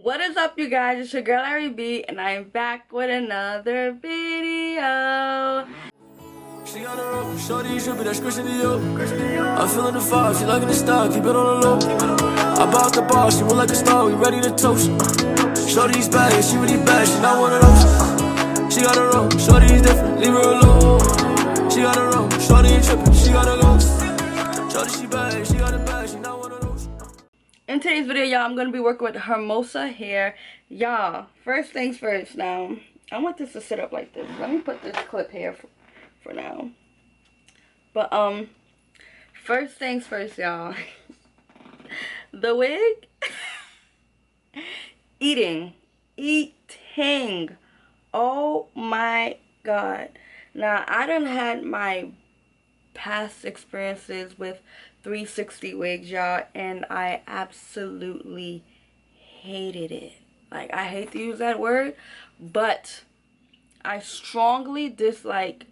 What is up, you guys? It's your girl ARIE, and I'm back with another video. She got a rope, shorty, tripping, that's Christian Dior. I'm feeling the vibe, she liking the style, keep it on the low. I bought the bar, she look like a star, we ready to toast. Shorty's bad, she really bad, she not one of those. She got a rope, shorty's different, leave her alone. She got a rope, shorty ain't tripping, she got a ghost. Shorty, she bad, she got a bag, she not one of those. In today's video, y'all, I'm going to be working with Hermosa hair. Y'all, first things first now. I want this to sit up like this. Let me put this clip here for now. But, first things first, y'all. The wig. Eating. Oh my God. Now, I done had my past experiences with 360 wigs, y'all, and I absolutely hated it. Like, I hate to use that word, but I strongly dislike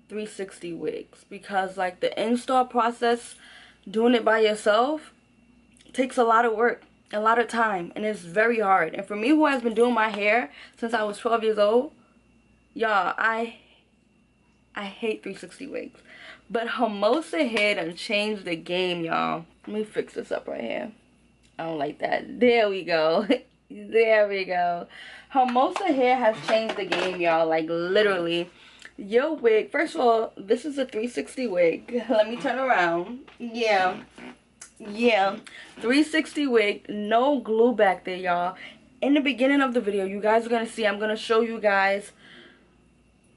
360 wigs because, like, the install process, doing it by yourself, takes a lot of work, a lot of time, and it's very hard. And for me, who has been doing my hair since I was 12 years old, y'all, I hate 360 wigs. But Hermosa hair done changed the game, y'all. Let me fix this up right here. I don't like that. There we go. There we go. Hermosa hair has changed the game, y'all. Like, literally. Your wig, first of all, this is a 360 wig. Let me turn around. Yeah. 360 wig. No glue back there, y'all. In the beginning of the video, you guys are going to see, I'm going to show you guys.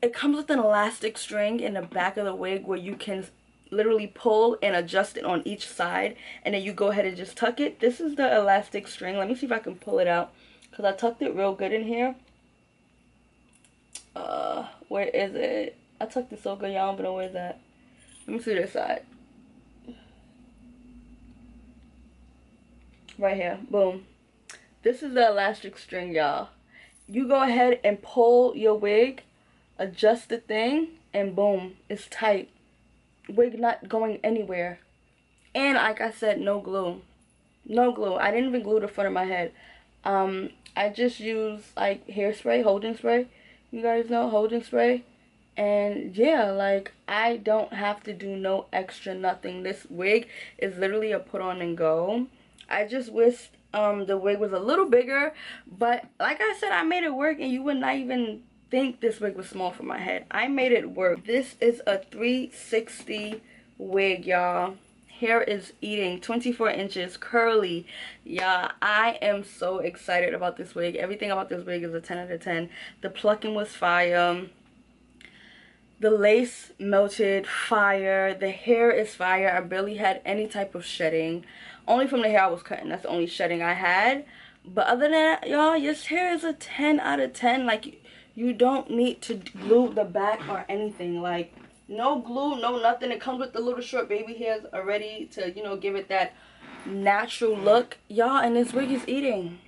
It comes with an elastic string in the back of the wig where you can literally pull and adjust it on each side, and then you go ahead and just tuck it. This is the elastic string. Let me see if I can pull it out because I tucked it real good in here. Where is it? I tucked it so good, y'all, but where's that? Let me see this side. Right here. Boom. This is the elastic string, y'all. You go ahead and pull your wig, adjust the thing, and boom, it's tight. Wig not going anywhere. And like I said, no glue. No glue. I didn't even glue the front of my head. I just used like hairspray, holding spray. You guys know holding spray. And yeah, like, I don't have to do no extra nothing. This wig is literally a put on and go. I just wish the wig was a little bigger, but like I said, I made it work, and you would not even think this wig was small for my head. I made it work. This is a 360 wig, y'all. Hair is eating, 24 inches, curly. Yeah, I am so excited about this wig. Everything about this wig is a 10 out of 10. The plucking was fire. The lace melted, fire. The hair is fire. I barely had any type of shedding. Only from the hair I was cutting. That's the only shedding I had. But other than that, y'all, your hair is a 10 out of 10. Like, you don't need to glue the back or anything. Like, no glue, no nothing. It comes with the little short baby hairs already to, you know, give it that natural look. Y'all, and this wig is eating.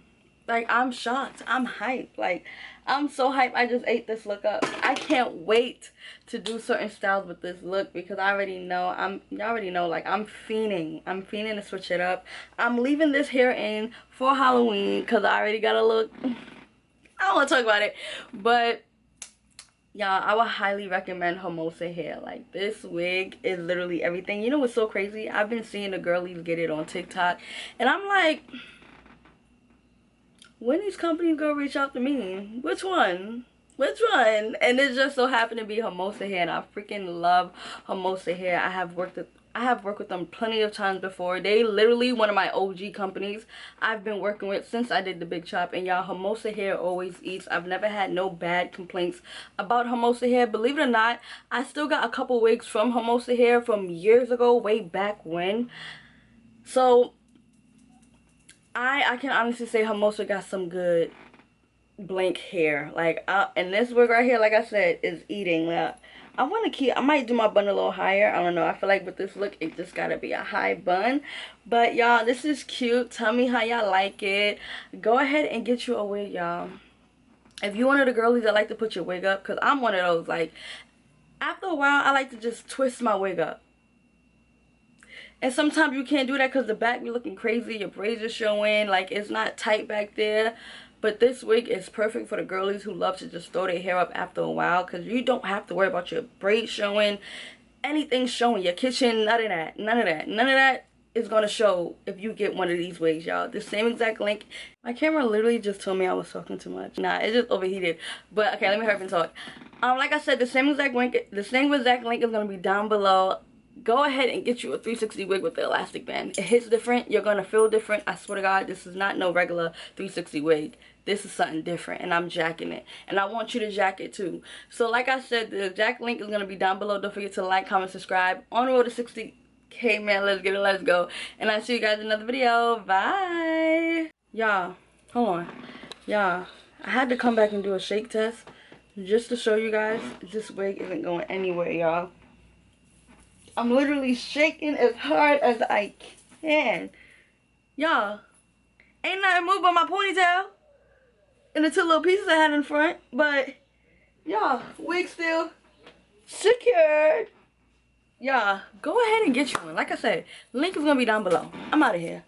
Like, I'm shocked. I'm hyped. Like, I'm so hyped. I just ate this look up. I can't wait to do certain styles with this look because I already know. Y'all already know, like, I'm fiending. I'm fiending to switch it up. I'm leaving this hair in for Halloween because I already got a look. I don't want to talk about it, but y'all, I would highly recommend Hermosa hair. Like, this wig is literally everything. You know what's so crazy? I've been seeing the girlies get it on TikTok, and I'm like, when these companies gonna reach out to me? Which one? Which one? And it just so happened to be Hermosa hair, and I freaking love Hermosa hair. I have worked with them plenty of times before. They literally one of my OG companies I've been working with since I did the big chop. And y'all, Hermosa hair always eats. I've never had no bad complaints about Hermosa hair. Believe it or not, I still got a couple wigs from Hermosa hair from years ago, way back when. So I can honestly say Hermosa got some good blank hair. Like, and this wig right here, like I said, is eating. I want to keep, I might do my bun a little higher. I don't know. I feel like with this look, it just got to be a high bun. But y'all, this is cute. Tell me how y'all like it. Go ahead and get you a wig, y'all. If you one of the girlies that like to put your wig up, because I'm one of those, like, after a while, I like to just twist my wig up. And sometimes you can't do that because the back be looking crazy, your braids are showing, like it's not tight back there. But this wig is perfect for the girlies who love to just throw their hair up after a while, because you don't have to worry about your braids showing, anything showing, your kitchen, none of that. None of that is going to show if you get one of these wigs, y'all. The same exact link. My camera literally just told me I was talking too much. Nah, it just overheated. But okay, let me hurry up and talk. Like I said, the same exact link is going to be down below. Go ahead and get you a 360 wig with the elastic band. It hits different. You're going to feel different. I swear to God, this is not no regular 360 wig. This is something different, and I'm jacking it. And I want you to jack it too. So like I said, the jack link is going to be down below. Don't forget to like, comment, subscribe. On the road to 60K, man. Let's get it. Let's go. And I'll see you guys in another video. Bye. Y'all, hold on. Y'all, I had to come back and do a shake test just to show you guys this wig isn't going anywhere, y'all. I'm literally shaking as hard as I can. Y'all, ain't nothing moved but my ponytail and the two little pieces I had in front. But, y'all, wig still secured. Y'all, go ahead and get you one. Like I said, link is going to be down below. I'm out of here.